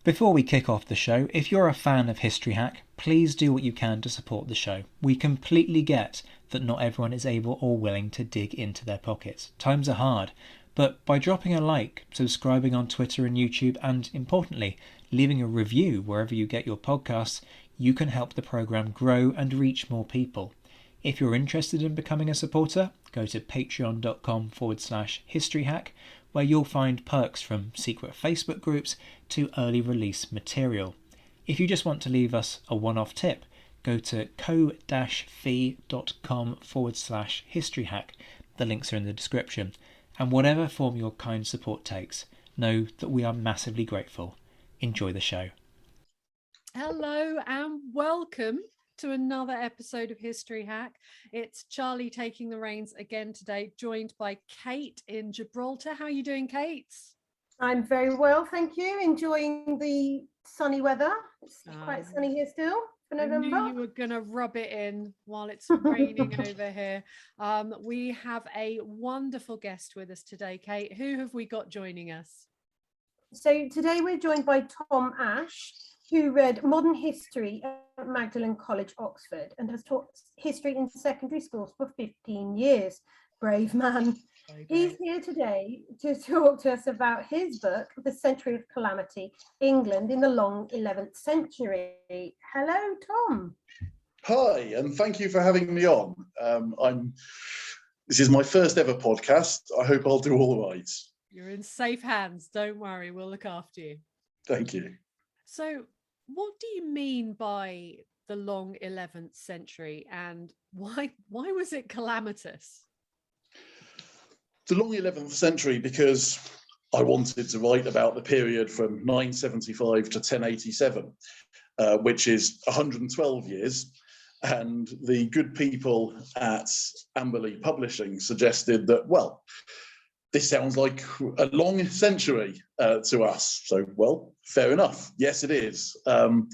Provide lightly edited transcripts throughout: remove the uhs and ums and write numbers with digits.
Before we kick off the show, if you're a fan of History Hack, please do what you can to support the show. We completely get that not everyone is able or willing to dig into their pockets. Times are hard, but by dropping a like, subscribing on Twitter and YouTube, and importantly, leaving a review wherever you get your podcasts, you can help the programme grow and reach more people. If you're interested in becoming a supporter, go to patreon.com/historyhack, where you'll find perks from secret Facebook groups to early release material. If you just want to leave us a one-off tip, go to ko-fi.com/historyhack. The links are in the description. And whatever form your kind support takes, know that we are massively grateful. Enjoy the show. Hello and welcome to another episode of History Hack. It's Charlie taking the reins again today, joined by Kate in Gibraltar. How are you doing, Kate? I'm very well, thank you. Enjoying the sunny weather. It's quite sunny here still for November. I knew you were going to rub it in while it's raining over here. We have a wonderful guest with us today, Kate. Who have we got joining us? So today we're joined by Tom Asch, who read modern history at Magdalen College, Oxford, and has taught history in secondary schools for 15 years. Brave man. He's here today to talk to us about his book, The Century of Calamity, England in the Long 11th Century. Hello, Tom. Hi, and thank you for having me on. This is my first ever podcast. I hope I'll do all right. You're in safe hands. Don't worry, we'll look after you. Thank you. So, what do you mean by the long 11th century, and why was it calamitous? The long 11th century because I wanted to write about the period from 975 to 1087, which is 112 years. And the good people at Amberley Publishing suggested that, well, this sounds like a long century to us. So, well, fair enough. Yes, it is. Often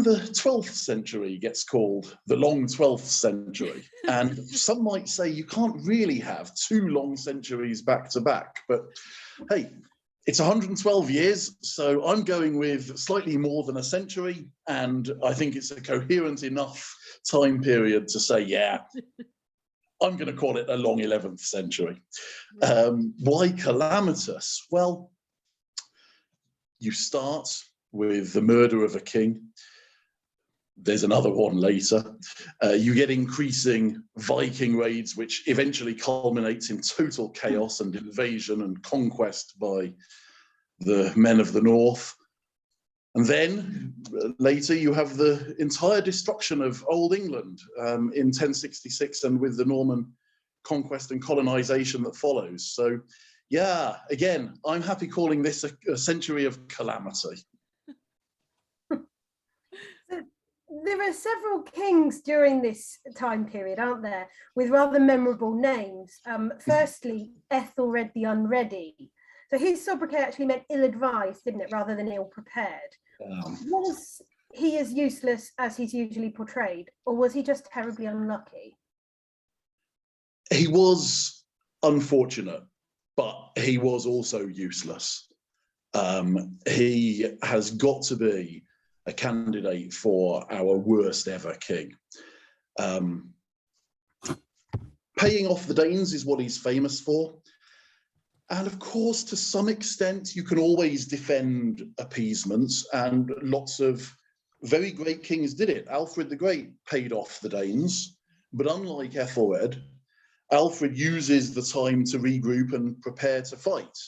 the 12th century gets called the long 12th century. And some might say you can't really have two long centuries back to back. But hey, it's 112 years. So I'm going with slightly more than a century. And I think it's a coherent enough time period to say, yeah, I'm going to call it a long 11th century. Why calamitous? Well, you start with the murder of a king. There's another one later. You get increasing Viking raids, which eventually culminates in total chaos and invasion and conquest by the men of the north. And then later you have the entire destruction of Old England in 1066 and with the Norman conquest and colonization that follows. So yeah, again, I'm happy calling this a century of calamity. There are several kings during this time period, aren't there, with rather memorable names. Firstly, Ethelred the Unready. So his sobriquet actually meant ill-advised, didn't it, rather than ill-prepared. Was he as useless as he's usually portrayed, or was he just terribly unlucky? He was unfortunate, but he was also useless. He has got to be a candidate for our worst ever king. Paying off the Danes is what he's famous for. And of course, to some extent, you can always defend appeasements, and lots of very great kings did it. Alfred the Great paid off the Danes, but unlike Ethelred, Alfred uses the time to regroup and prepare to fight,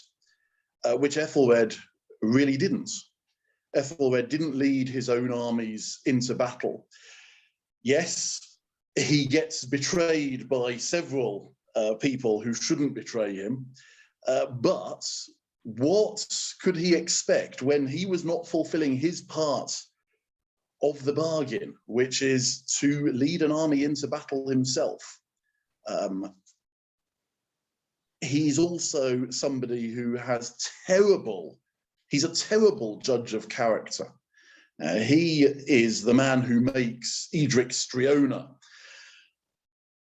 which Ethelred really didn't. Ethelred didn't lead his own armies into battle. Yes, he gets betrayed by several people who shouldn't betray him, but what could he expect when he was not fulfilling his part of the bargain, which is to lead an army into battle himself? He's also somebody who has he's a terrible judge of character. He is the man who makes Edric Striona.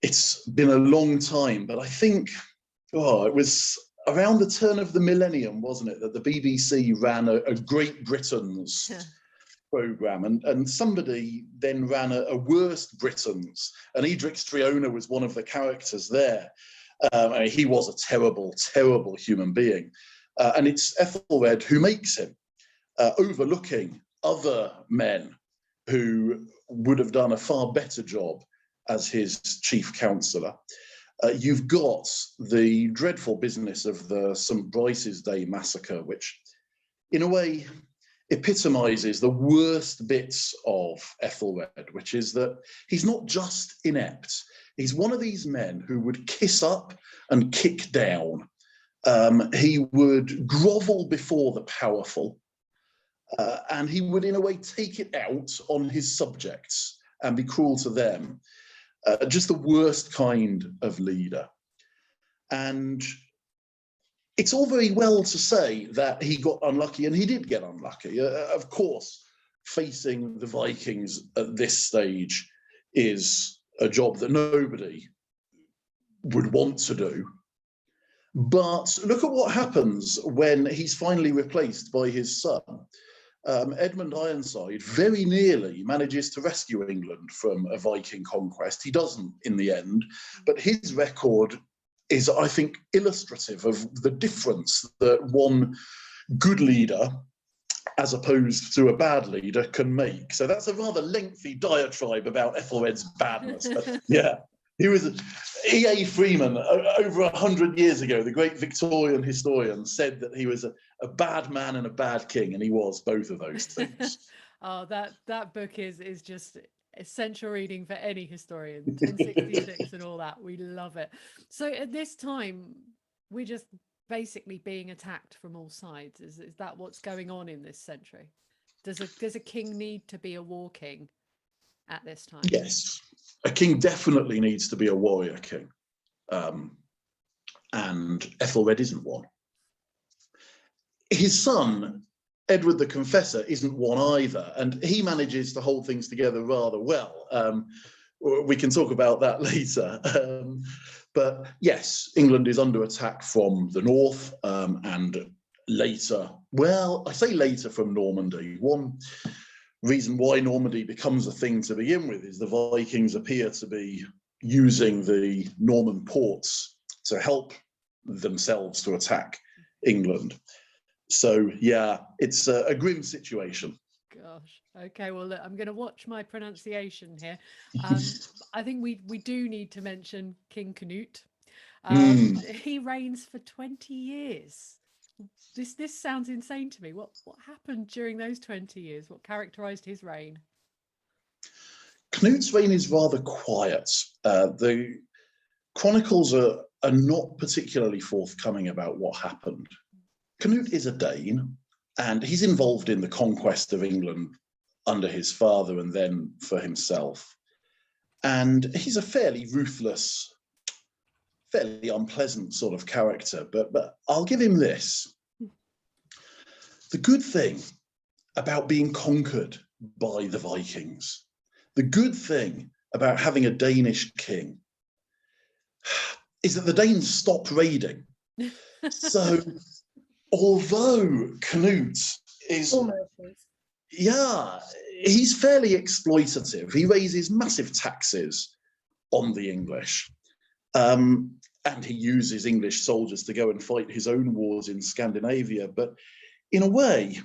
It's been a long time, but I think, around the turn of the millennium, wasn't it, that the BBC ran a Great Britain's programme, and somebody then ran a Worst Britain's, and Edric Striona was one of the characters there. I mean, he was a terrible, terrible human being. And it's Ethelred who makes him, overlooking other men who would have done a far better job as his chief counsellor. You've got the dreadful business of the St. Bryce's Day massacre, which in a way epitomizes the worst bits of Ethelred, which is that he's not just inept. He's one of these men who would kiss up and kick down. He would grovel before the powerful, and he would in a way take it out on his subjects and be cruel to them. Just the worst kind of leader. And it's all very well to say that he got unlucky, and he did get unlucky. Of course, facing the Vikings at this stage is a job that nobody would want to do. But look at what happens when he's finally replaced by his son. Edmund Ironside very nearly manages to rescue England from a Viking conquest. He doesn't in the end, but his record is, I think, illustrative of the difference that one good leader, as opposed to a bad leader, can make. So that's a rather lengthy diatribe about Ethelred's badness. But yeah, he was E.A. Freeman, over 100 years ago, the great Victorian historian, said that he was a bad man and a bad king, and he was both of those things. Oh, that book is just essential reading for any historian. 1066 and all that. We love it. So at this time, we're just basically being attacked from all sides. Is that what's going on in this century? Does a king need to be a war king at this time? Yes, a king definitely needs to be a warrior king, and Ethelred isn't one. His son, Edward the Confessor, isn't one either, and he manages to hold things together rather well. We can talk about that later. But yes, England is under attack from the north, and later, well, I say later, from Normandy. One reason why Normandy becomes a thing to begin with is the Vikings appear to be using the Norman ports to help themselves to attack England. So yeah, it's a grim situation. Gosh. Okay, well, look, I'm going to watch my pronunciation here. I think we do need to mention King Canute. He reigns for 20 years. This sounds insane to me. What happened during those 20 years? What characterized his reign? Canute's reign is rather quiet. The chronicles are not particularly forthcoming about what happened. Canute is a Dane, and he's involved in the conquest of England under his father and then for himself. And he's a fairly ruthless, fairly unpleasant sort of character, but I'll give him this. The good thing about being conquered by the Vikings, the good thing about having a Danish king, is that the Danes stop raiding. So although Canute is, yeah, he's fairly exploitative. He raises massive taxes on the English. And he uses English soldiers to go and fight his own wars in Scandinavia. But in a way,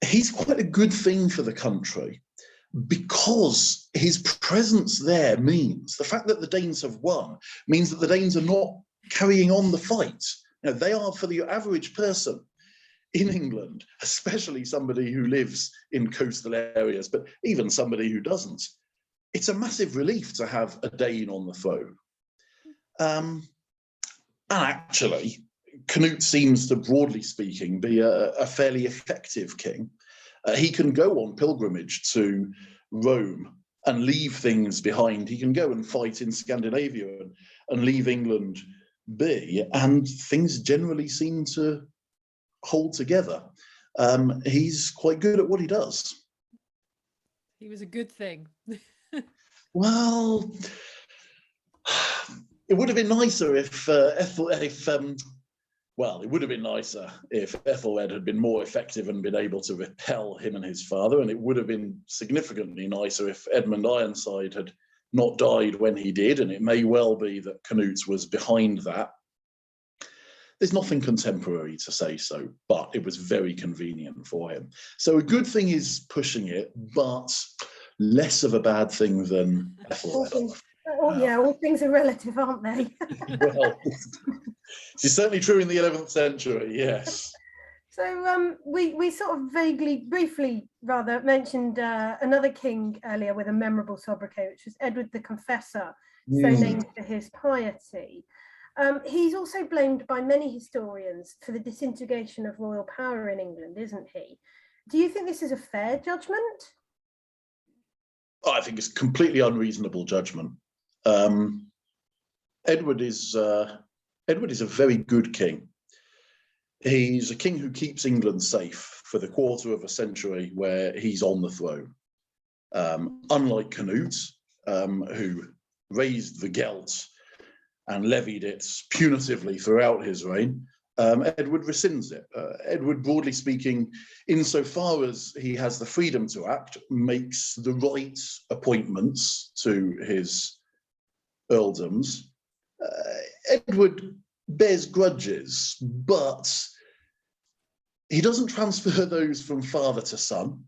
he's quite a good thing for the country, because his presence there means, the fact that the Danes have won means that the Danes are not carrying on the fight. You know, they are, for the average person in England, especially somebody who lives in coastal areas, but even somebody who doesn't, it's a massive relief to have a Dane on the throne. And actually, Canute seems to, broadly speaking, be a fairly effective king. He can go on pilgrimage to Rome and leave things behind. He can go and fight in Scandinavia and leave England be, and things generally seem to hold together. He's quite good at what he does. He was a good thing. Well, it would have been nicer if well, it would have been nicer if Ethelred had been more effective and been able to repel him and his father, and it would have been significantly nicer if Edmund Ironside had not died when he did, and it may well be that Canute was behind that. There's nothing contemporary to say so, but it was very convenient for him. So a good thing is pushing it, but less of a bad thing than Ethelred. All things are relative, aren't they? Well, it's certainly true in the 11th century, yes. So we sort of briefly mentioned another king earlier with a memorable sobriquet, which was Edward the Confessor, so named for his piety. He's also blamed by many historians for the disintegration of royal power in England, isn't he? Do you think this is a fair judgment? I think it's completely unreasonable judgment. Edward is a very good king. He's a king who keeps England safe for the quarter of a century where he's on the throne. Unlike Canute, who raised the Gelt and levied it punitively throughout his reign, Edward rescinds it. Edward, broadly speaking, insofar as he has the freedom to act, makes the right appointments to his earldoms. Edward bears grudges, but he doesn't transfer those from father to son.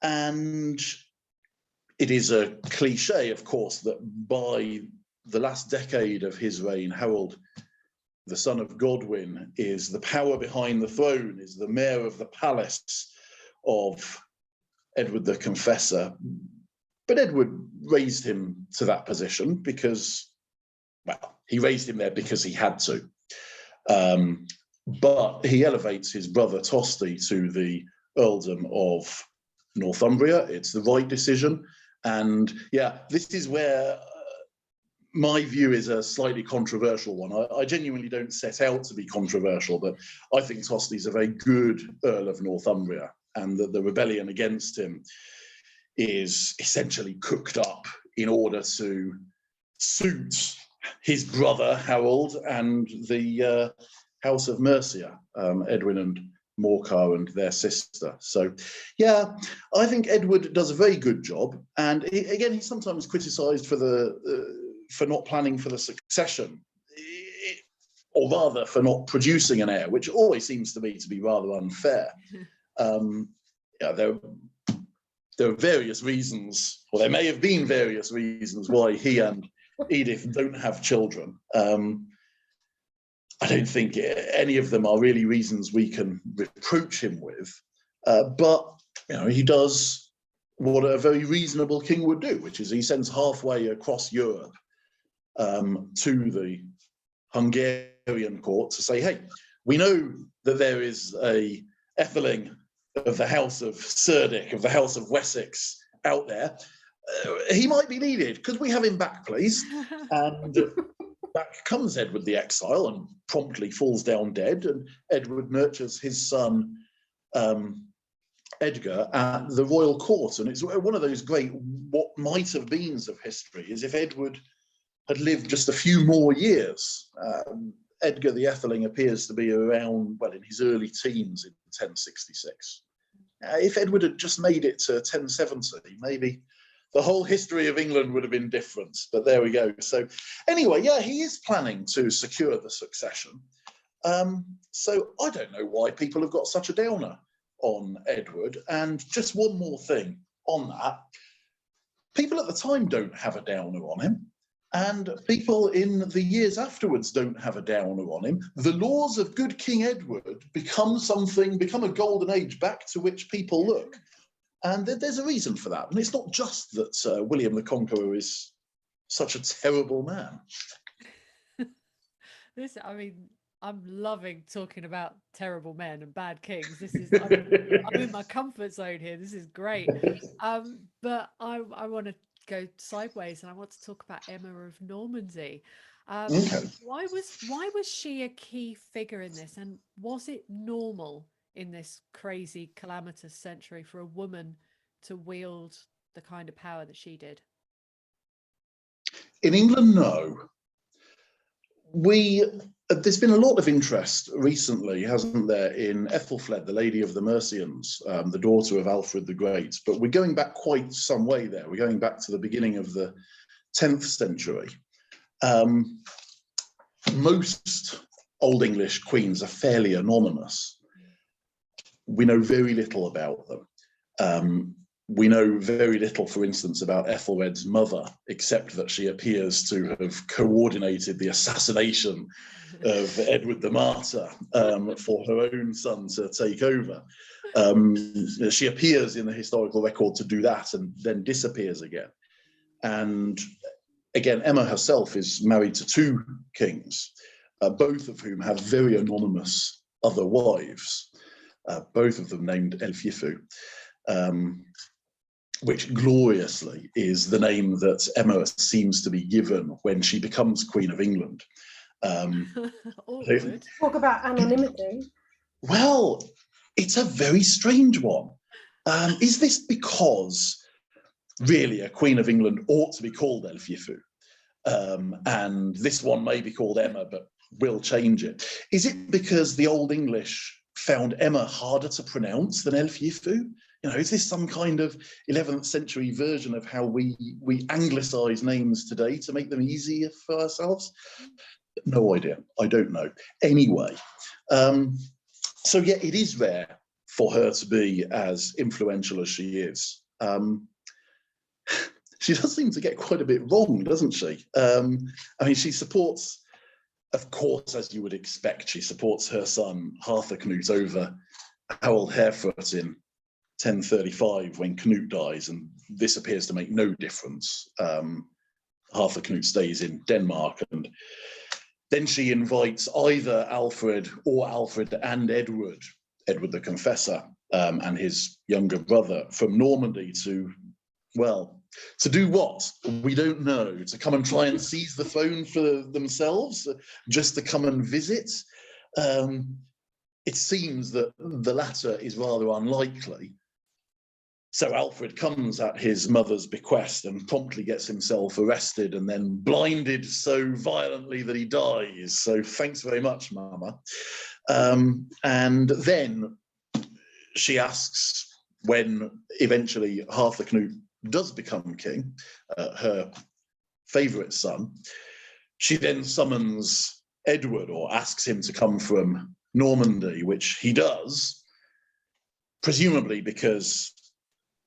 And it is a cliche, of course, that by the last decade of his reign, Harold, the son of Godwin, is the power behind the throne, is the mayor of the palace of Edward the Confessor. But Edward raised him to that position because, well, he raised him there because he had to. But he elevates his brother Tosti to the earldom of Northumbria. It's the right decision. And yeah, this is where my view is a slightly controversial one. I genuinely don't set out to be controversial, but I think Tosti's a very good Earl of Northumbria, and that the rebellion against him is essentially cooked up in order to suit his brother Harold and the House of Mercia, Edwin and Morcar and their sister. So yeah, I think Edward does a very good job. And he's sometimes criticised for not planning for the succession, or rather for not producing an heir, which always seems to me to be rather unfair. There are various reasons, or there may have been various reasons why he and Edith don't have children. I don't think any of them are really reasons we can reproach him with, but he does what a very reasonable king would do, which is he sends halfway across Europe to the Hungarian court to say, hey, we know that there is a Etheling of the House of Cerdic, of the House of Wessex out there. He might be needed. Could we have him back, please? And back comes Edward the Exile and promptly falls down dead. And Edward nurtures his son, Edgar, at the royal court. And it's one of those great what might have beens of history, is if Edward had lived just a few more years. Edgar the Etheling appears to be around, well, in his early teens in 1066. If Edward had just made it to 1070, maybe the whole history of England would have been different, but there we go. So anyway, yeah, he is planning to secure the succession. So I don't know why people have got such a downer on Edward. And just one more thing on that. People at the time don't have a downer on him. And people in the years afterwards don't have a downer on him. The laws of good King Edward become a golden age back to which people look. And there's a reason for that. And it's not just that William the Conqueror is such a terrible man. I'm loving talking about terrible men and bad kings. I'm in my comfort zone here. This is great. But I want to go sideways, and I want to talk about Emma of Normandy. Okay. Why was she a key figure in this, and was it normal in this crazy calamitous century for a woman to wield the kind of power that she did? In England, no. We There's been a lot of interest recently, hasn't there, in Ethelfled, the Lady of the Mercians, the daughter of Alfred the Great. But we're going back quite some way there. We're going back to the beginning of the 10th century. Most Old English queens are fairly anonymous. We know very little about them. We know very little, for instance, about Ethelred's mother, except that she appears to have coordinated the assassination of Edward the Martyr for her own son to take over. She appears in the historical record to do that and then disappears again. And again, Emma herself is married to two kings, both of whom have very anonymous other wives, both of them named Elfyifu. Which gloriously is the name that Emma seems to be given when she becomes Queen of England. Talk about anonymity. Well, it's a very strange one. Is this because really a Queen of England ought to be called Elfyifu? And this one may be called Emma, but we'll change it. Is it because the Old English found Emma harder to pronounce than Elfyifu? You know, is this some kind of 11th century version of how we anglicize names today to make them easier for ourselves? No idea. I don't know. Anyway, so yeah, it is rare for her to be as influential as she is. She does seem to get quite a bit wrong, doesn't she? I mean, she supports, of course, as you would expect, she supports her son Harthacnut over Harold Harefoot in 1035 when Canute dies, and this appears to make no difference. Harthacnut stays in Denmark, and then she invites either Alfred or Alfred and Edward the Confessor, and his younger brother from Normandy to, well, to do what? We don't know. To come and try and seize the throne for themselves, just to come and visit. It seems that the latter is rather unlikely. So Alfred comes at his mother's bequest and promptly gets himself arrested and then blinded so violently that he dies. So thanks very much, Mama. And then she asks, when eventually Harthacnut does become king, her favourite son, she then summons Edward, or asks him to come from Normandy, which he does, presumably because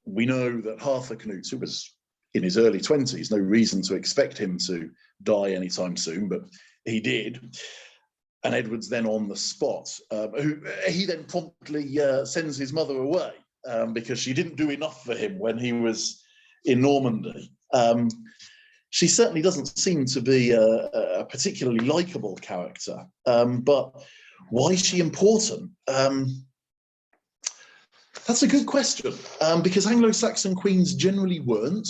we know that Harthacnut, who was in his early 20s, no reason to expect him to die anytime soon, but he did. And Edward's then on the spot. He then promptly sends his mother away because she didn't do enough for him when he was in Normandy. She certainly doesn't seem to be a particularly likable character, but why is she important? That's a good question, because Anglo-Saxon queens generally weren't.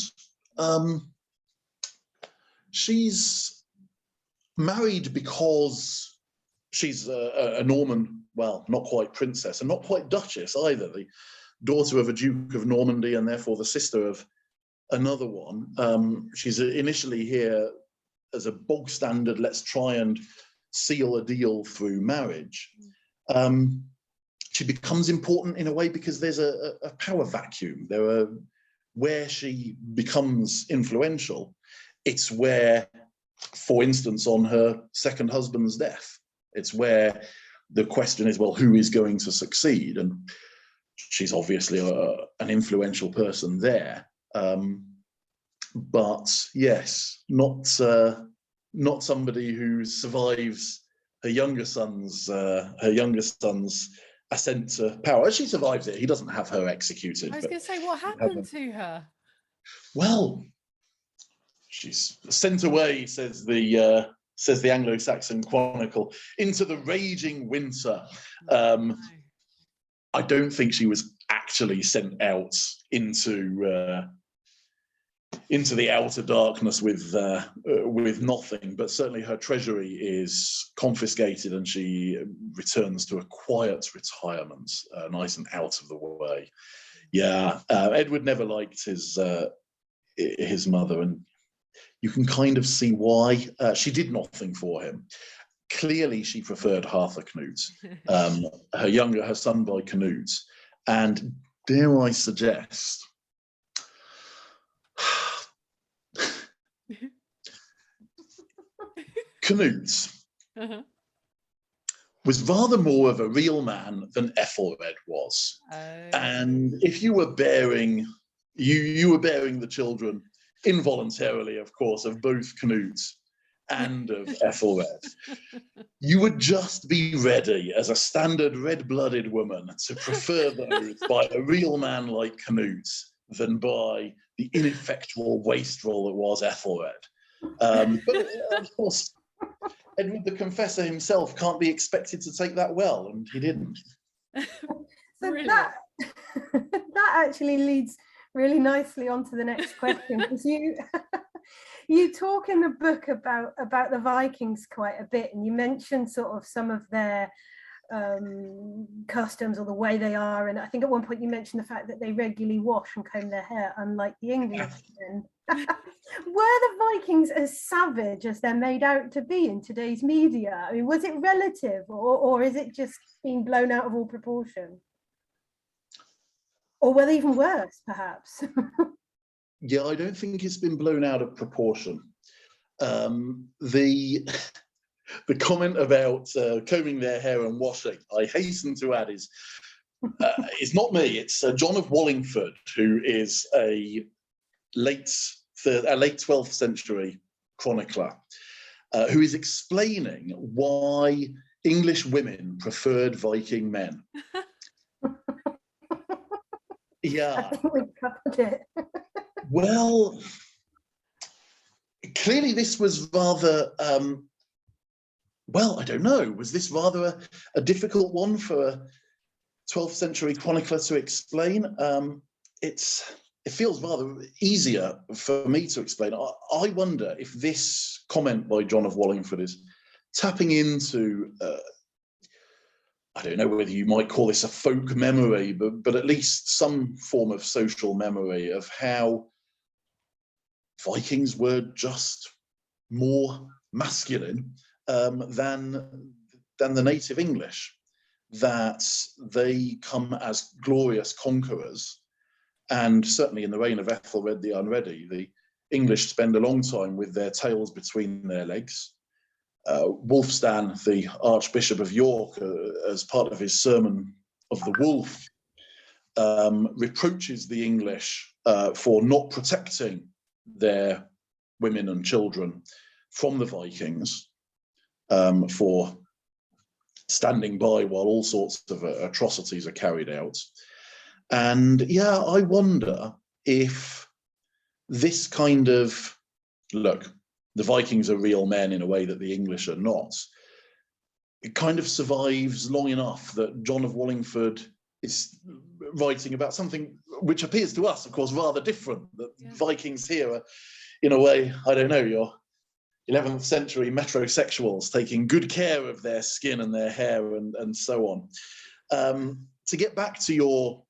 She's married because she's a Norman, well, not quite princess, and not quite duchess either, the daughter of a Duke of Normandy and therefore the sister of another one. She's initially here as a bog standard, let's try and seal a deal through marriage. She becomes important in a way because there's a power vacuum. Where she becomes influential, it's where, for instance, on her second husband's death, it's where the question is, well, who is going to succeed? And she's obviously an influential person there. But yes, not somebody who survives her younger son's ascent to power. She survives it. He doesn't have her executed. I was going to say, what happened to her? Well, she's sent away, says the Anglo-Saxon Chronicle, into the raging winter. I don't think she was actually sent out into the outer darkness with nothing, but certainly her treasury is confiscated and she returns to a quiet retirement, nice and out of the way. Yeah, Edward never liked his mother, and you can kind of see why. She did nothing for him. clearly she preferred Hartha Knut, her son by Canute. And dare I suggest, Canute was rather more of a real man than Ethelred was. And if you were bearing, you were bearing the children involuntarily, of course, of both Canute and of Ethelred, you would just be ready as a standard red-blooded woman to prefer those by a real man like Canute than by the ineffectual wastrel that was Ethelred. But of course, Edward the Confessor himself can't be expected to take that well, and he didn't. So that actually leads really nicely on to the next question, because you talk in the book about the Vikings quite a bit, and you mentioned sort of some of their customs or the way they are, and I think at one point you mentioned the fact that they regularly wash and comb their hair, unlike the Englishmen. Were the Vikings as savage as they're made out to be in today's media? I mean, was it relative, or is it just being blown out of all proportion? Or were they even worse, perhaps? Yeah, I don't think it's been blown out of proportion. The comment about combing their hair and washing, I hasten to add, is not me. It's John of Wallingford, who is a late 12th century chronicler, who is explaining why English women preferred Viking men. Yeah. I think we've covered it. Well, clearly this was rather, well, I don't know, was this rather a difficult one for a 12th century chronicler to explain? It feels rather easier for me to explain. I wonder if this comment by John of Wallingford is tapping into, I don't know whether you might call this a folk memory, but at least some form of social memory of how Vikings were just more masculine than the native English, that they come as glorious conquerors. And certainly in the reign of Ethelred the Unready, the English spend a long time with their tails between their legs. Wulfstan, the Archbishop of York, as part of his Sermon of the Wolf, reproaches the English for not protecting their women and children from the Vikings, for standing by while all sorts of atrocities are carried out. And yeah, I wonder if this kind of, look, the Vikings are real men in a way that the English are not, it kind of survives long enough that John of Wallingford is writing about something which appears to us, of course, rather different, that Vikings here are, in a way, I don't know, your 11th century metrosexuals taking good care of their skin and their hair and so on. To get back to your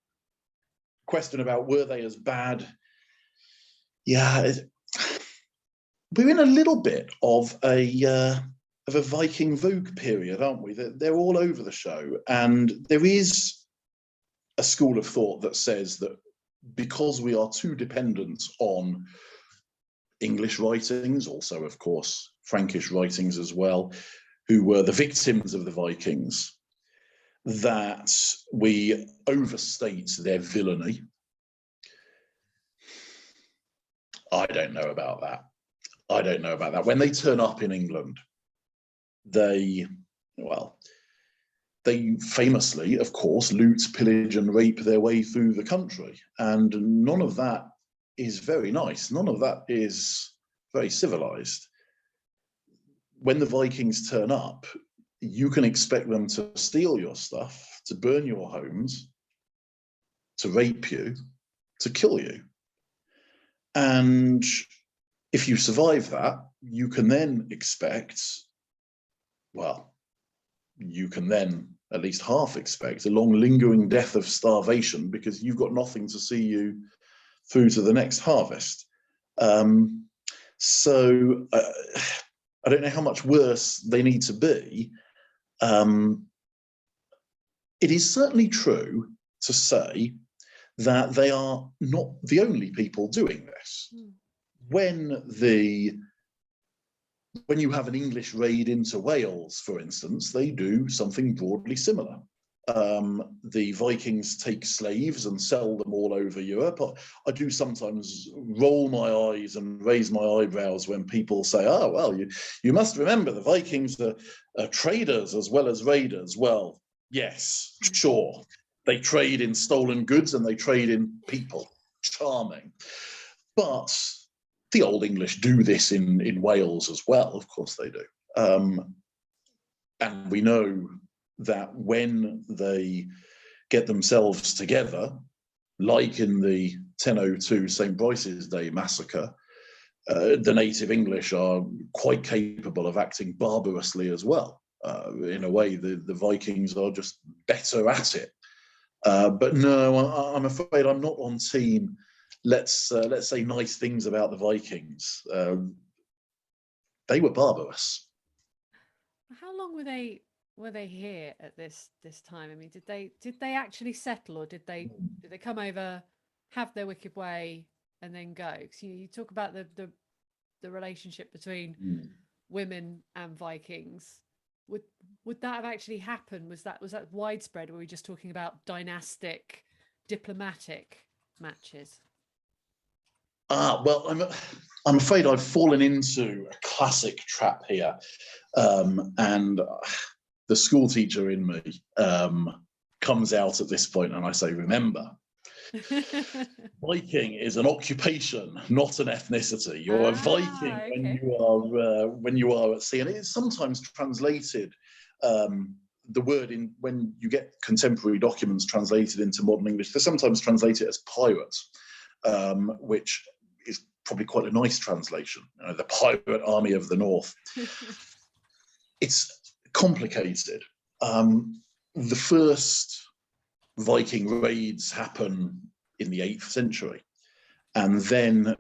question about were they as bad, yeah, we're in a little bit of a Viking Vogue period, aren't we? They're all over the show, and there is a school of thought that says that because we are too dependent on English writings, also of course Frankish writings as well, who were the victims of the Vikings, that we overstate their villainy. I don't know about that. I don't know about that. When they turn up in England, they famously, of course, loot, pillage, and rape their way through the country. And none of that is very nice. None of that is very civilized. When the Vikings turn up, you can expect them to steal your stuff, to burn your homes, to rape you, to kill you. And if you survive that, you can then expect, well, you can then at least half expect a long lingering death of starvation because you've got nothing to see you through to the next harvest. I don't know how much worse they need to be. It is certainly true to say that they are not the only people doing this. When you have an English raid into Wales, for instance, they do something broadly similar. The Vikings take slaves and sell them all over Europe. I do sometimes roll my eyes and raise my eyebrows when people say, oh, well, you must remember the Vikings are traders as well as raiders. Well, yes, sure. They trade in stolen goods and they trade in people. Charming. But the Old English do this in Wales as well. Of course they do. And we know that when they get themselves together, like in the 1002 St. Bryce's Day massacre, the native English are quite capable of acting barbarously as well. In a way, the Vikings are just better at it. But no, I'm afraid I'm not on team. Let's say nice things about the Vikings. They were barbarous. How long were they here at this time? I mean, did they actually settle, or did they come over, have their wicked way, and then go? Because you talk about the relationship between women and Vikings. Would that have actually happened? Was that widespread? Or were we just talking about dynastic, diplomatic matches? Well, I'm afraid I've fallen into a classic trap here, and the school teacher in me comes out at this point, and I say, remember, Viking is an occupation, not an ethnicity. You're a Viking when you are at sea, and it is sometimes translated. The word when you get contemporary documents translated into modern English, they sometimes translate it as pirate, which is probably quite a nice translation. The pirate army of the north. It's complicated. The first Viking raids happen in the 8th century, and then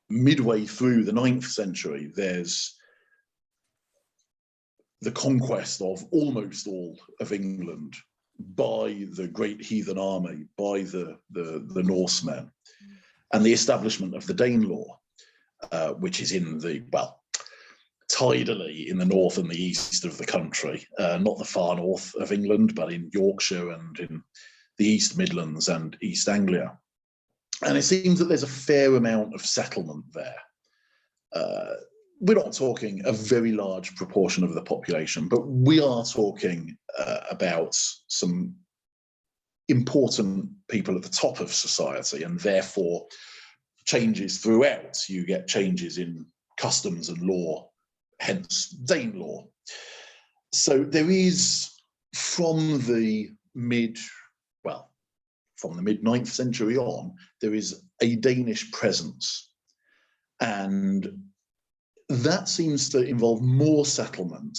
midway through the 9th century, there's the conquest of almost all of England by the great heathen army, by the Norsemen, and the establishment of the Danelaw, which is in tidally in the north and the east of the country, not the far north of England, but in Yorkshire and in the East Midlands and East Anglia. And it seems that there's a fair amount of settlement there. We're not talking a very large proportion of the population, but we are talking about some important people at the top of society, and therefore changes throughout. You get changes in customs and law, hence Danelaw. So there is, from the mid 9th century on, there is a Danish presence, and that seems to involve more settlement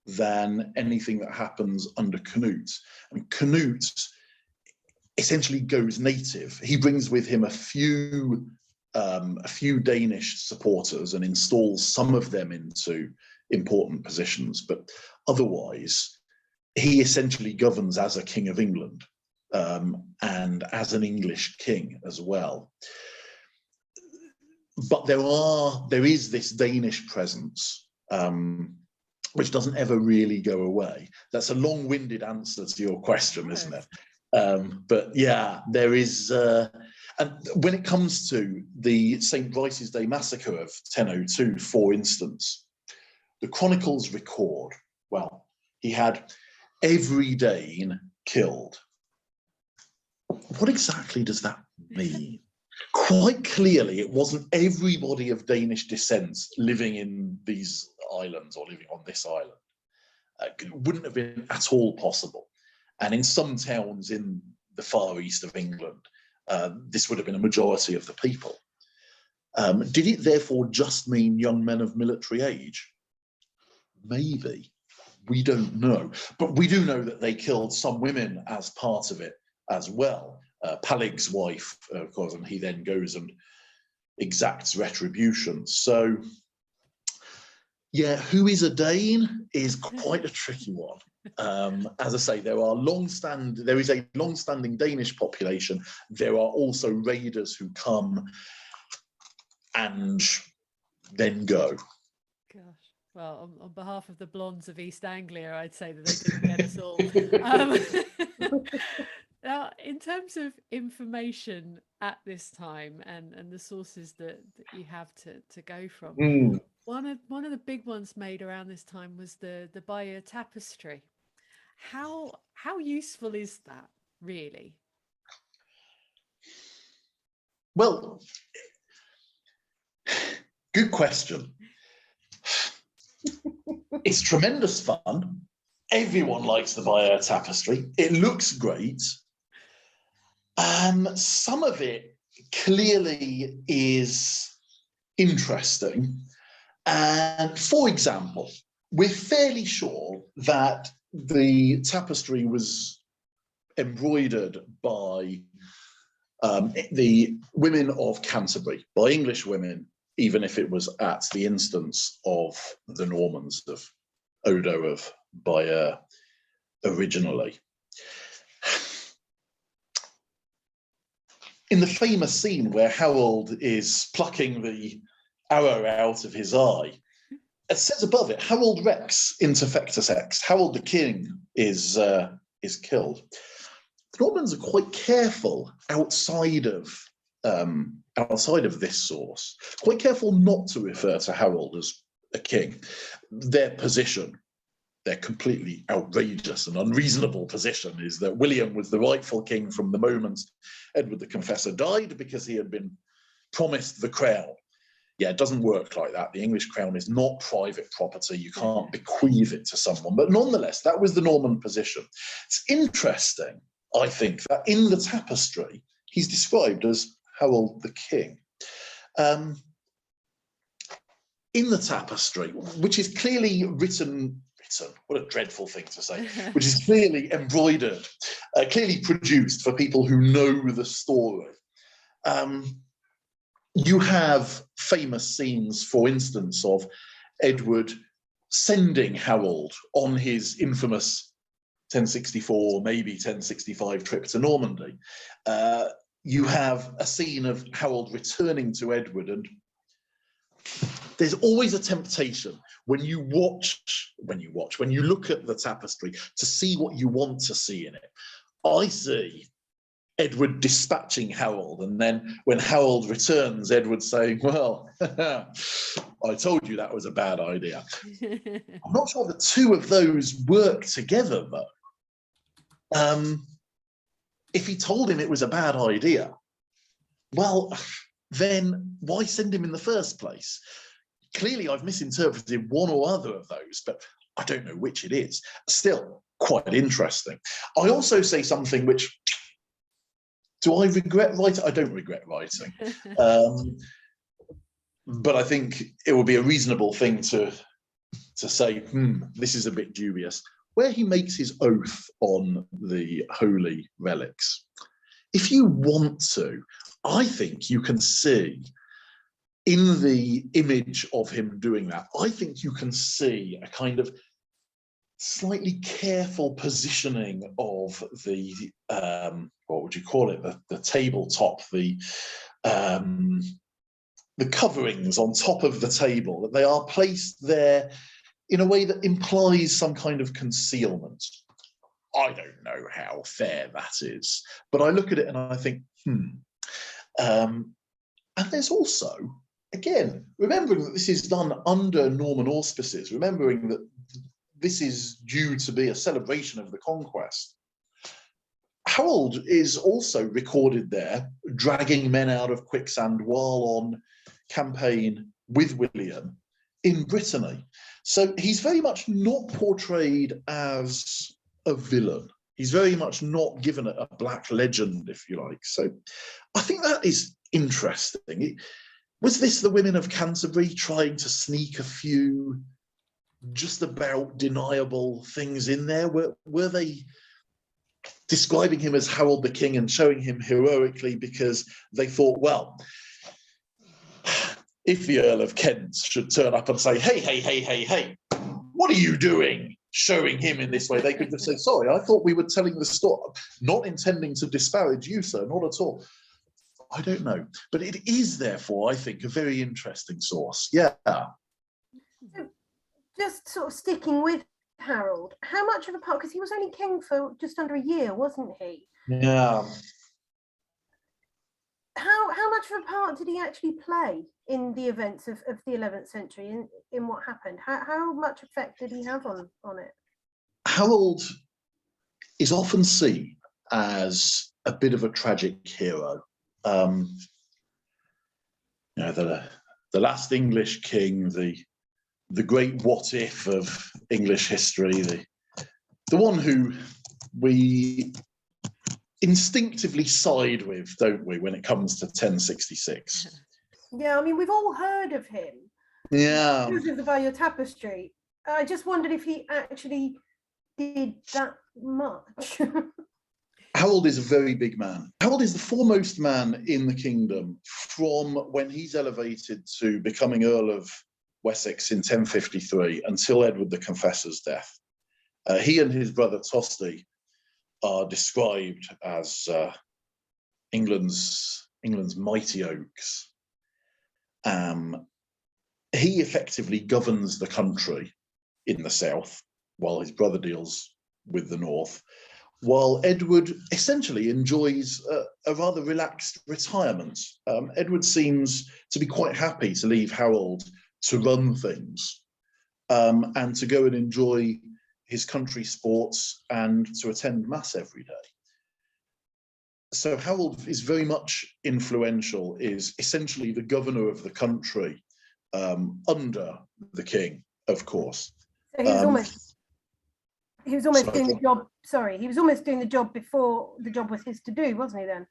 than anything that happens under Canute. And Canute essentially goes native. He brings with him a few Danish supporters and installs some of them into important positions, but otherwise he essentially governs as a king of England, and as an English king as well. But there is this Danish presence, which doesn't ever really go away. That's a long-winded answer to your question, isn't it? But yeah, there is, and when it comes to the St. Bryce's Day massacre of 1002, for instance, the chronicles record, well, he had every Dane killed. What exactly does that mean? Quite clearly, it wasn't everybody of Danish descent living in these islands or living on this island. It wouldn't have been at all possible. And in some towns in the far east of England, this would have been a majority of the people. Did it therefore just mean young men of military age? Maybe. We don't know. But we do know that they killed some women as part of it as well. Palig's wife, of course, and he then goes and exacts retribution. So, Yeah, who is a Dane is quite a tricky one. As I say, there is a long-standing Danish population. There are also raiders who come and then go. Gosh. Well, on behalf of the blondes of East Anglia, I'd say that they didn't get us all. Now, in terms of information at this time and the sources that you have to go from, one of the big ones made around this time was the Bayeux Tapestry. How useful is that, really? Well, good question. It's tremendous fun. Everyone likes the Bayeux Tapestry. It looks great. Some of it clearly is interesting. And for example, we're fairly sure that the tapestry was embroidered by the women of Canterbury, by English women, even if it was at the instance of the Normans of Odo of Bayeux originally. In the famous scene where Harold is plucking the arrow out of his eye, it says above it, Harold Rex interfectus ex. Harold the King is killed. The Normans are quite careful outside of this source, quite careful not to refer to Harold as a king. Their position, their completely outrageous and unreasonable position, is that William was the rightful king from the moment Edward the Confessor died, because he had been promised the crown. Yeah, it doesn't work like that. The English crown is not private property. You can't bequeath it to someone. But nonetheless, that was the Norman position. It's interesting, I think, that in the tapestry, he's described as Harold the King. In the tapestry, which is clearly written, what a dreadful thing to say, which is clearly embroidered, clearly produced for people who know the story. You have famous scenes, for instance, of Edward sending Harold on his infamous 1064, maybe 1065 trip to Normandy. You have a scene of Harold returning to Edward, and there's always a temptation when you look at the tapestry to see what you want to see in it. I see Edward dispatching Harold, and then when Harold returns, Edward saying, well, I told you that was a bad idea. I'm not sure the two of those work together, though. If he told him it was a bad idea, well, then why send him in the first place? Clearly, I've misinterpreted one or other of those, but I don't know which it is. Still, quite interesting. I also say something which, do I regret writing? I don't regret writing. But I think it would be a reasonable thing to say, this is a bit dubious. Where he makes his oath on the holy relics. If you want to, I think you can see in the image of him doing that, I think you can see a kind of slightly careful positioning of the, what would you call it, the tabletop, the coverings on top of the table, that they are placed there in a way that implies some kind of concealment. I don't know how fair that is, but I look at it and I think, and there's also, again, remembering that this is done under Norman auspices, remembering that this is due to be a celebration of the conquest. Harold is also recorded there, dragging men out of quicksand while on campaign with William in Brittany. So he's very much not portrayed as a villain. He's very much not given a black legend, if you like. So I think that is interesting. Was this the women of Canterbury trying to sneak a few just about deniable things in there? Were they describing him as Harold the King and showing him heroically because they thought, well, if the Earl of Kent should turn up and say, hey, hey, hey, hey, hey, what are you doing? Showing him in this way, they could just say, sorry, I thought we were telling the story, not intending to disparage you, sir, not at all. I don't know. But it is, therefore, I think, a very interesting source. Yeah. So just sort of sticking with Harold, how much of a part, because he was only king for just under a year, wasn't he? Yeah. How much of a part did he actually play in the events of the 11th century, in what happened? How much effect did he have on it? Harold is often seen as a bit of a tragic hero. You know, the last English king, the great what if of English history, the one who we instinctively side with, don't we, when it comes to 1066? Yeah, I mean, we've all heard of him. Yeah. Because of the Bayeux Tapestry. I just wondered if he actually did that much. Harold is a very big man. Harold is the foremost man in the kingdom from when he's elevated to becoming Earl of Wessex in 1053 until Edward the Confessor's death. He and his brother Tosti are described as England's mighty oaks. He effectively governs the country in the south, while his brother deals with the north, while Edward essentially enjoys a rather relaxed retirement. Edward seems to be quite happy to leave Harold to run things and to go and enjoy his country sports and to attend mass every day. So Harold is very much influential, is essentially the governor of the country under the king, of course. So he was almost doing the job. Sorry, he was almost doing the job before the job was his to do, wasn't he? Then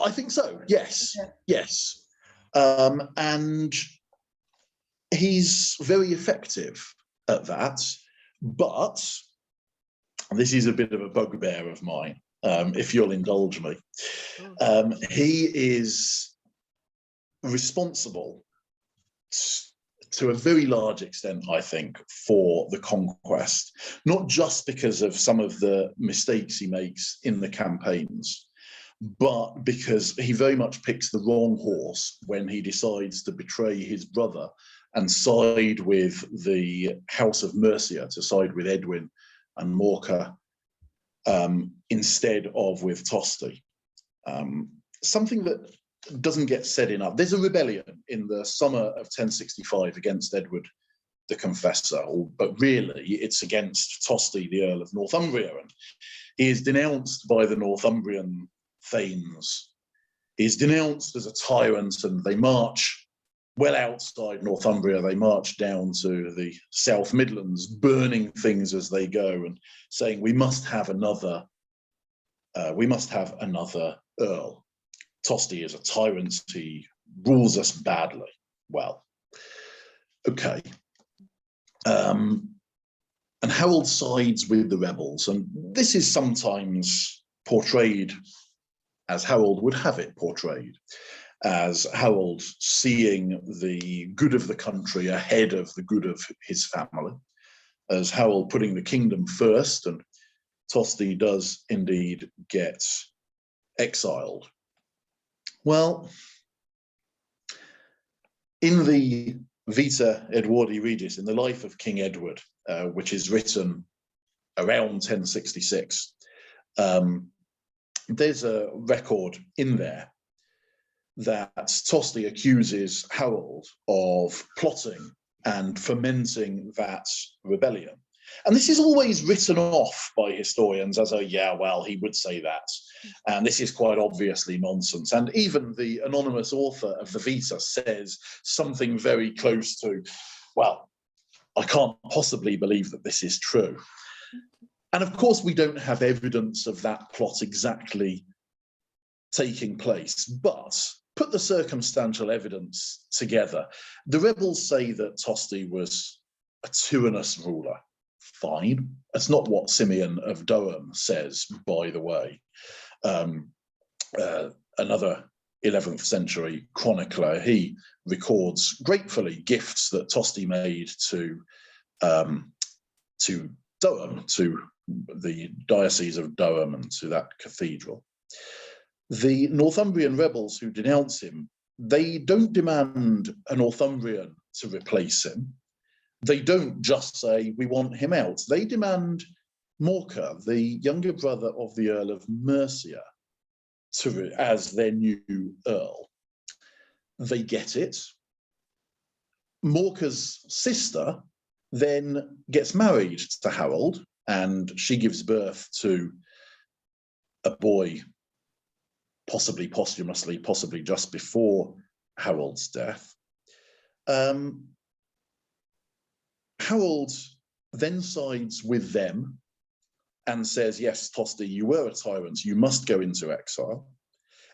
I think so. Yes, yeah. Yes, and he's very effective at that. But this is a bit of a bugbear of mine, if you'll indulge me. He is responsible to a very large extent, I think, for the conquest, not just because of some of the mistakes he makes in the campaigns, but because he very much picks the wrong horse when he decides to betray his brother and side with the House of Mercia, to side with Edwin and Morcar, instead of with Tosti. Something that doesn't get said enough. There's a rebellion in the summer of 1065 against Edward the Confessor, but really it's against Tosti, the Earl of Northumbria, and he is denounced by the Northumbrian thanes. He is denounced as a tyrant, and they march well outside Northumbria. They march down to the South Midlands, burning things as they go and saying, we must have another Earl. Tosti is a tyrant, he rules us badly. Well, okay. And Harold sides with the rebels, and this is sometimes portrayed as Harold would have it portrayed, as Harold seeing the good of the country ahead of the good of his family, as Harold putting the kingdom first, and Tosti does indeed get exiled. Well, in the Vita Edwardi Regis, in the life of King Edward, which is written around 1066, there's a record in there that Tosti accuses Harold of plotting and fomenting that rebellion. And this is always written off by historians as a, yeah, well, he would say that. And this is quite obviously nonsense. And even the anonymous author of the Vita says something very close to, well, I can't possibly believe that this is true. And of course, we don't have evidence of that plot exactly taking place, but put the circumstantial evidence together. The rebels say that Tosti was a tyrannous ruler. Fine. That's not what Simeon of Durham says, by the way. Another 11th century chronicler. He records gratefully gifts that Tosti made to Durham, to the Diocese of Durham, and to that cathedral. The Northumbrian rebels who denounce him, they don't demand a Northumbrian to replace him. They don't just say, we want him out. They demand Morcar, the younger brother of the Earl of Mercia, as their new earl. They get it. Morcar's sister then gets married to Harold, and she gives birth to a boy, possibly posthumously, possibly just before Harold's death. Harold then sides with them and says, yes, Tosti, you were a tyrant, you must go into exile.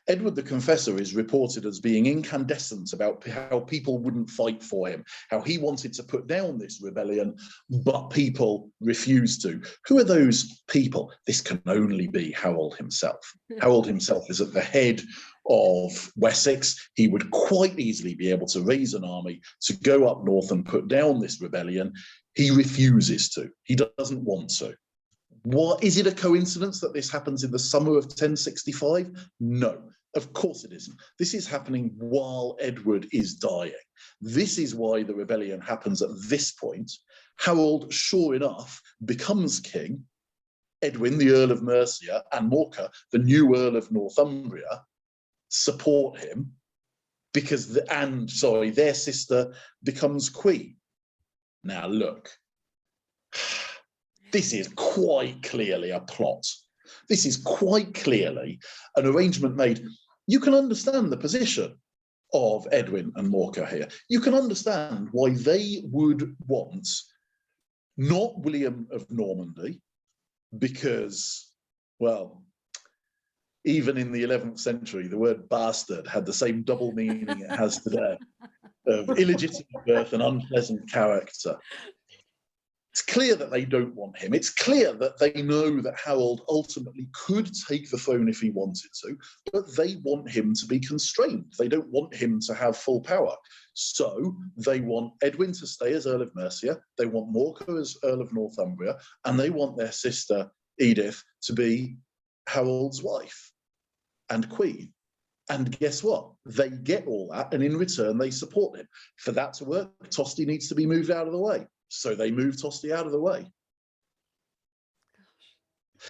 Edward the Confessor is reported as being incandescent about how people wouldn't fight for him, how he wanted to put down this rebellion, but people refused to. Who are those people? This can only be Harold himself. Harold himself is at the head of Wessex. He would quite easily be able to raise an army to go up north and put down this rebellion. He refuses to. He doesn't want to. What, is it a coincidence that this happens in the summer of 1065? No, of course it isn't. This is happening while Edward is dying. This is why the rebellion happens at this point. Harold, sure enough, becomes king. Edwin, the Earl of Mercia, and Morcar, the new Earl of Northumbria, support him because their sister becomes queen. Now look. This is quite clearly a plot. This is quite clearly an arrangement made. You can understand the position of Edwin and Morcar here. You can understand why they would want not William of Normandy, because, well, even in the 11th century, the word bastard had the same double meaning it has today, of illegitimate birth and unpleasant character. It's clear that they don't want him. It's clear that they know that Harold ultimately could take the throne if he wanted to, but they want him to be constrained. They don't want him to have full power. So they want Edwin to stay as Earl of Mercia, they want Morcar as Earl of Northumbria, and they want their sister Edith to be Harold's wife and queen. And guess what? They get all that, and in return, they support him. For that to work, Tosti needs to be moved out of the way. So they moved Tosti out of the way. Gosh.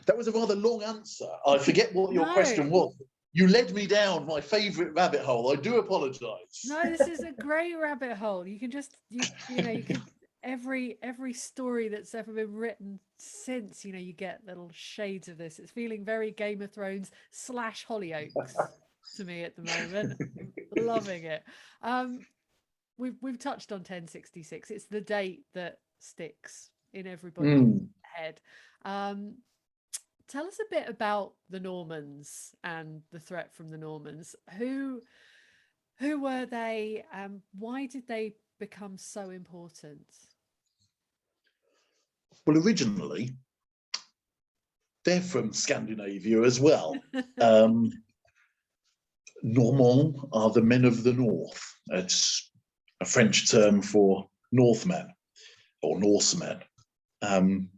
That was a rather long answer. I forget what your question was. You led me down my favourite rabbit hole. I do apologise. No, this is a great rabbit hole. You can just, you know, you can every story that's ever been written since, you know, you get little shades of this. It's feeling very Game of Thrones / Hollyoaks to me at the moment. Loving it. We've touched on 1066. It's the date that sticks in everybody's head. Tell us a bit about the Normans and the threat from the Normans. Who were they? Why did they become so important? Well, originally, they're from Scandinavia as well. Normans are the men of the north. It's a French term for Northmen or Norsemen. And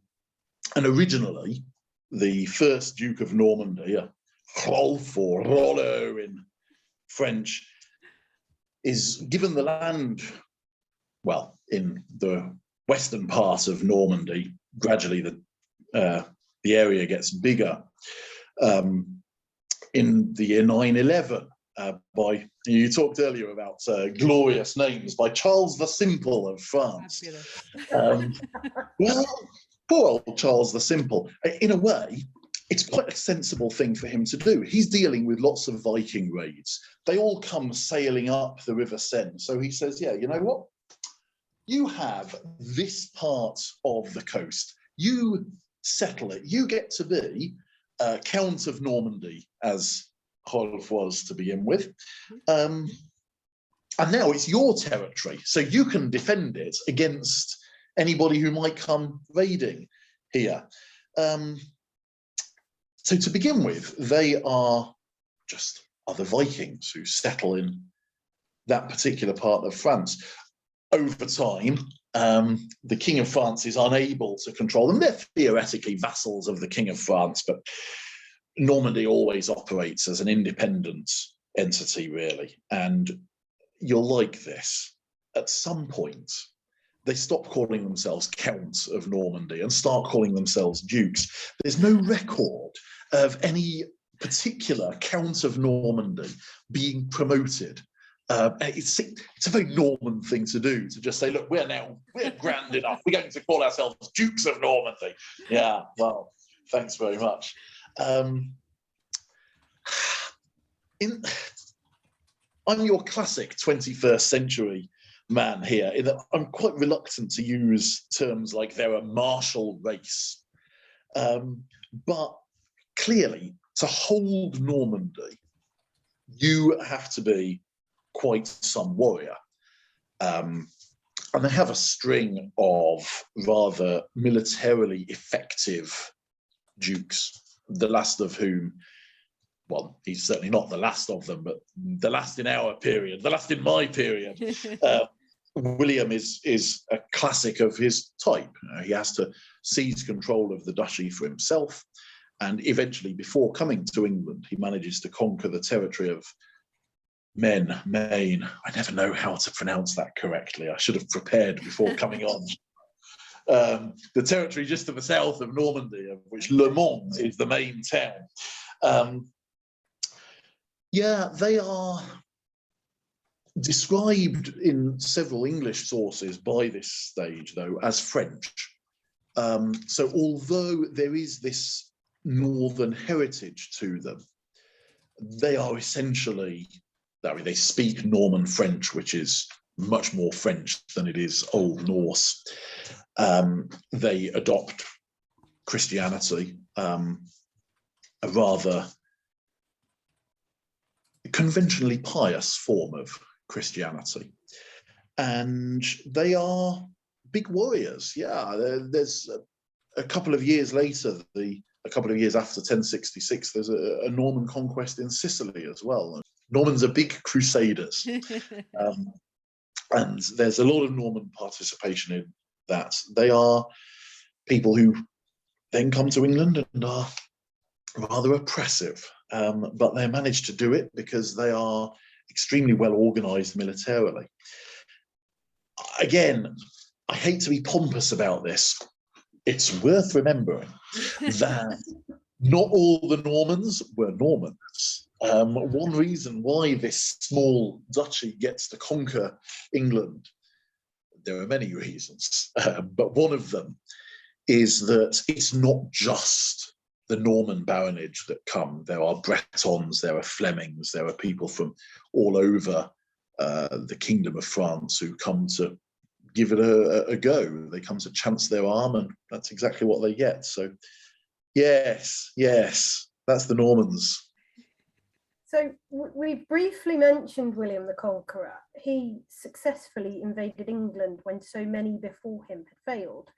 originally, the first Duke of Normandy, Rolf or Rollo in French, is given the land, well, in the western part of Normandy. Gradually, the area gets bigger. In the year 911, by, you talked earlier about glorious names, by Charles the Simple of France. Well, poor old Charles the Simple. In a way, it's quite a sensible thing for him to do. He's dealing with lots of Viking raids. They all come sailing up the River Seine. So he says, yeah, you know what? You have this part of the coast. You settle it. You get to be Count of Normandy, as Rolf was to begin with. And now it's your territory, so you can defend it against anybody who might come raiding here. So to begin with, they are just are the Vikings, who settle in that particular part of France. Over time, the King of France is unable to control them. They're theoretically vassals of the King of France, but Normandy always operates as an independent entity, really. And you'll like this. At some point, they stop calling themselves Counts of Normandy and start calling themselves Dukes. There's no record of any particular Count of Normandy being promoted. It's a very Norman thing to do, to just say, look, we're grand enough. We're going to call ourselves Dukes of Normandy. Yeah, well, thanks very much. I'm your classic 21st century man here, in that I'm quite reluctant to use terms like they're a martial race. But clearly, to hold Normandy, you have to be quite some warrior. And they have a string of rather militarily effective dukes, the last of whom, well, he's certainly not the last of them, but the last in our period, the last in my period. William is a classic of his type. He has to seize control of the duchy for himself, and eventually, before coming to England, he manages to conquer the territory of Maine. I never know how to pronounce that correctly. I should have prepared before coming on. The territory just to the south of Normandy, of which Le Mans is the main town. Yeah, they are described in several English sources by this stage, though, as French. So although there is this northern heritage to them, they are essentially, I mean, they speak Norman French, which is much more French than it is Old Norse. They adopt Christianity, a rather conventionally pious form of Christianity. And they are big warriors. Yeah, there's a couple of years later, a couple of years after 1066, there's a Norman conquest in Sicily as well. Normans are big crusaders. And there's a lot of Norman participation in that. They are people who then come to England and are rather oppressive, but they manage to do it because they are extremely well organized militarily. Again, I hate to be pompous about this. It's worth remembering that not all the Normans were Normans. One reason why this small duchy gets to conquer England, there are many reasons, but one of them is that it's not just the Norman baronage that come. There are Bretons, there are Flemings, there are people from all over the Kingdom of France who come to give it a go. They come to chance their arm, and that's exactly what they get. So yes, that's the Normans. So we briefly mentioned William the Conqueror. He successfully invaded England when so many before him had failed.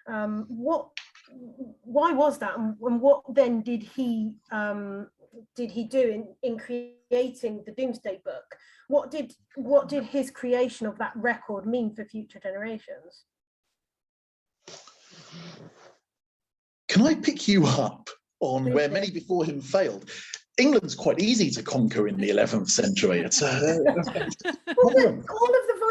Why was that, and what then did he do in creating the Domesday Book? What did his creation of that record mean for future generations? Can I pick you up on where many before him failed? England's quite easy to conquer in the 11th century. It's all of the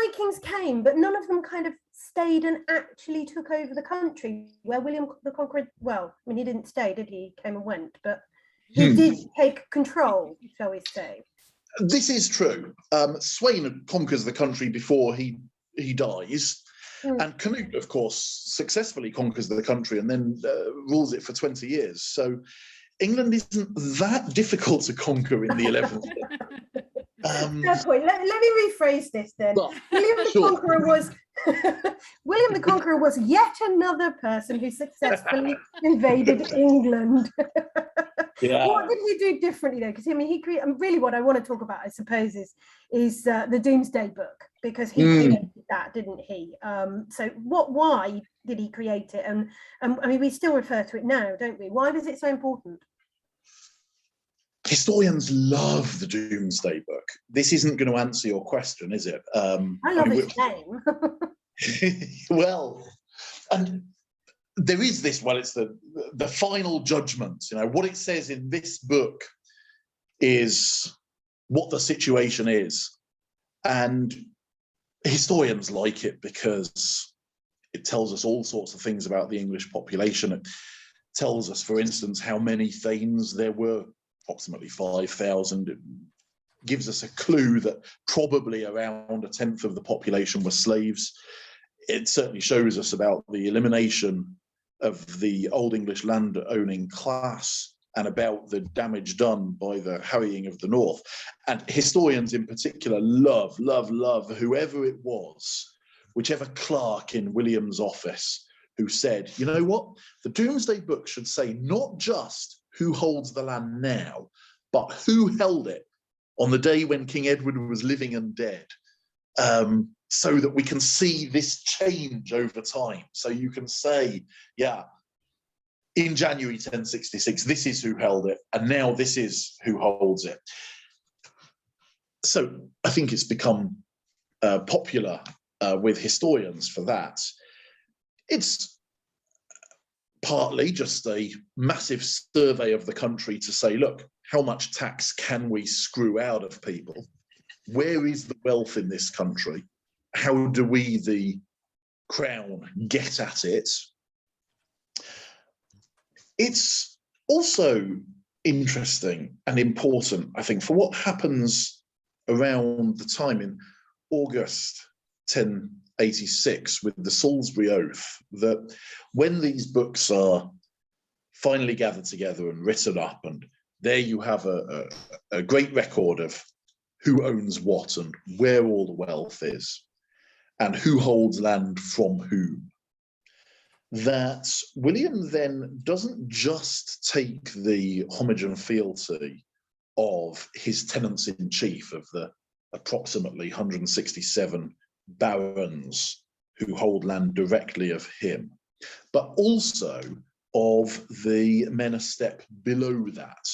Vikings came, but none of them kind of stayed and actually took over the country. Where William the Conqueror, well, I mean, he didn't stay, did he? He came and went, but he did take control, shall we say? This is true. Sweyn conquers the country before he dies. And Canute, of course, successfully conquers the country and then rules it for 20 years. So England isn't that difficult to conquer in the 11th century. Fair point. Let me rephrase this then. William the Conqueror was William the Conqueror was yet another person who successfully invaded England. Yeah. What did he do differently though? Because I mean, he created. Really, what I want to talk about, I suppose, is the Domesday Book, because he created that, didn't he? So, why did he create it? And I mean, we still refer to it now, don't we? Why was it so important? historians love the Domesday Book. This isn't going to answer your question, is it? I love its name. Well, and there is this, well, it's the final judgment. You know, what it says in this book is what the situation is. And historians like it because it tells us all sorts of things about the English population. It tells us, for instance, how many thanes there were, approximately 5,000. It gives us a clue that probably around a tenth of the population were slaves. It certainly shows us about the elimination of the Old English land-owning class and about the damage done by the harrying of the North. And historians in particular love whoever it was, whichever clerk in William's office who said, you know what, the Domesday Book should say not just who holds the land now, but who held it on the day when King Edward was living and dead, so that we can see this change over time. So you can say, yeah, in January 1066, this is who held it, and now this is who holds it. So I think it's become popular with historians for that. It's partly just a massive survey of the country to say, look, how much tax can we screw out of people? Where is the wealth in this country? How do we, the crown, get at it? It's also interesting and important, I think, for what happens around the time in August 1086 with the Salisbury Oath, that when these books are finally gathered together and written up, and there you have a great record of who owns what and where all the wealth is and who holds land from whom, that William then doesn't just take the homage and fealty of his tenants-in-chief, of the approximately 167 barons who hold land directly of him, but also of the men a step below that,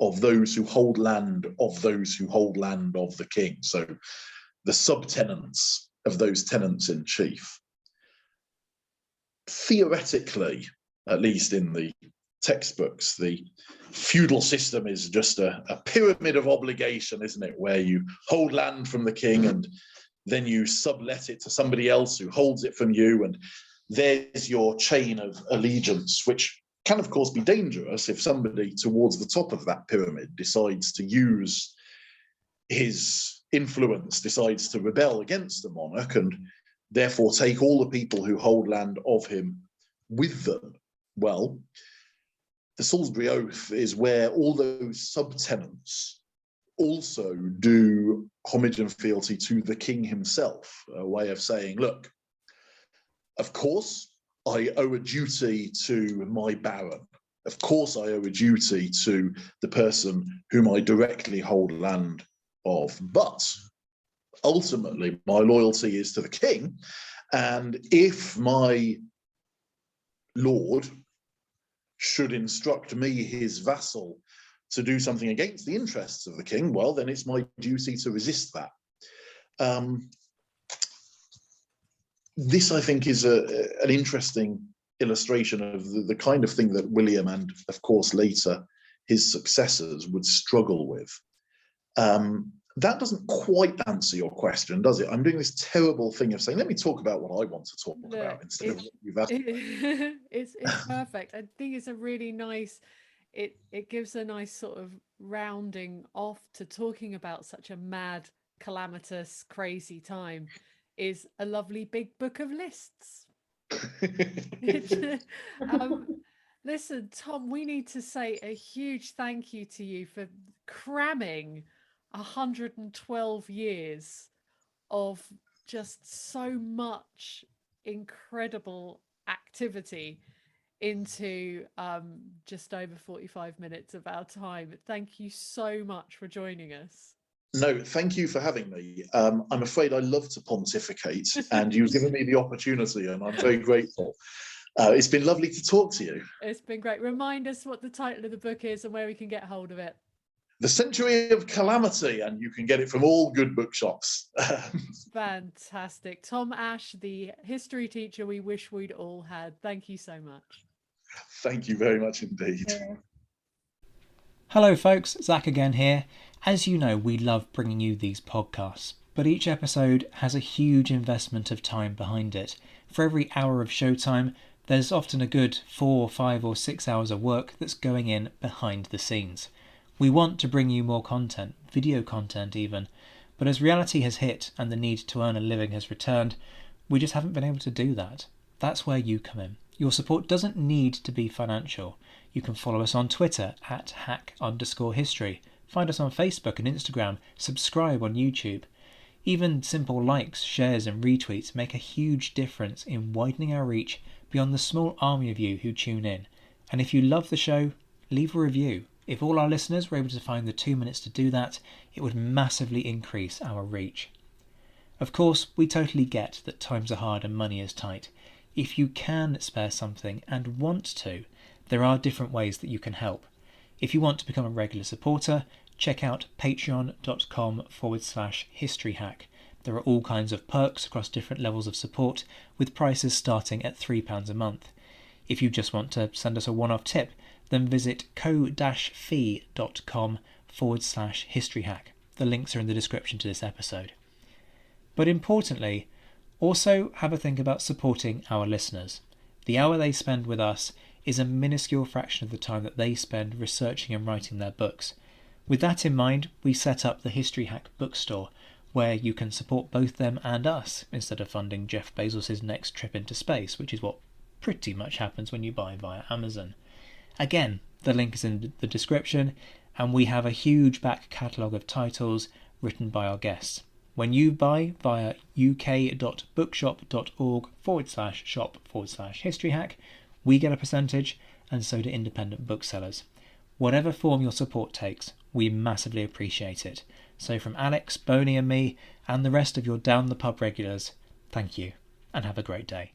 of those who hold land of those who hold land of the king. So the subtenants of those tenants-in-chief. Theoretically, at least in the textbooks, the feudal system is just a pyramid of obligation, isn't it? Where you hold land from the king and then you sublet it to somebody else who holds it from you. And there's your chain of allegiance, which can, of course, be dangerous if somebody towards the top of that pyramid decides to use his influence, decides to rebel against the monarch and therefore take all the people who hold land of him with them. Well, the Salisbury Oath is where all those subtenants also do homage and fealty to the king himself, a way of saying, look, of course, I owe a duty to my baron. Of course, I owe a duty to the person whom I directly hold land of. But ultimately, my loyalty is to the king. And if my lord should instruct me, his vassal, to do something against the interests of the king, well, then it's my duty to resist that. This, I think, is an interesting illustration of the kind of thing that William and, of course, later his successors would struggle with. That doesn't quite answer your question, does it? I'm doing this terrible thing of saying, let me talk about what I want to talk about instead of what you've asked. It's perfect. I think it's a really nice, it gives a nice sort of rounding off to talking about such a mad, calamitous, crazy time. Is a lovely big book of lists. Listen, Tom, we need to say a huge thank you to you for cramming 112 years of just so much incredible activity into just over 45 minutes of our time. Thank you so much for joining us. No, thank you for having me. I'm afraid I love to pontificate, and you've given me the opportunity, and I'm very grateful. It's been lovely to talk to you. It's been great. Remind us what the title of the book is and where we can get hold of it. The Century of Calamity, and you can get it from all good bookshops. Fantastic. Tom Asch, the history teacher we wish we'd all had. Thank you so much. Thank you very much indeed. Yeah. Hello folks, Zach again here. As you know, we love bringing you these podcasts, but each episode has a huge investment of time behind it. For every hour of showtime, there's often a good 4, 5 or 6 hours of work that's going in behind the scenes. We want to bring you more content, video content even, but as reality has hit and the need to earn a living has returned, we just haven't been able to do that. That's where you come in. Your support doesn't need to be financial. You can follow us on Twitter at @hack_history, find us on Facebook and Instagram, subscribe on YouTube. Even simple likes, shares and retweets make a huge difference in widening our reach beyond the small army of you who tune in. And if you love the show, leave a review. If all our listeners were able to find the 2 minutes to do that, it would massively increase our reach. Of course, we totally get that times are hard and money is tight. If you can spare something and want to, there are different ways that you can help. If you want to become a regular supporter, check out patreon.com/historyhack. There are all kinds of perks across different levels of support, with prices starting at £3 a month. If you just want to send us a one-off tip, then visit ko-fi.com/historyhack. The links are in the description to this episode. But importantly, also have a think about supporting our listeners. The hour they spend with us is a minuscule fraction of the time that they spend researching and writing their books. With that in mind, we set up the History Hack bookstore, where you can support both them and us instead of funding Jeff Bezos' next trip into space, which is what pretty much happens when you buy via Amazon. Again, the link is in the description, and we have a huge back catalogue of titles written by our guests. When you buy via uk.bookshop.org/shop/historyhack, we get a percentage, and so do independent booksellers. Whatever form your support takes, we massively appreciate it. So from Alex, Boney and me, and the rest of your Down the Pub regulars, thank you, and have a great day.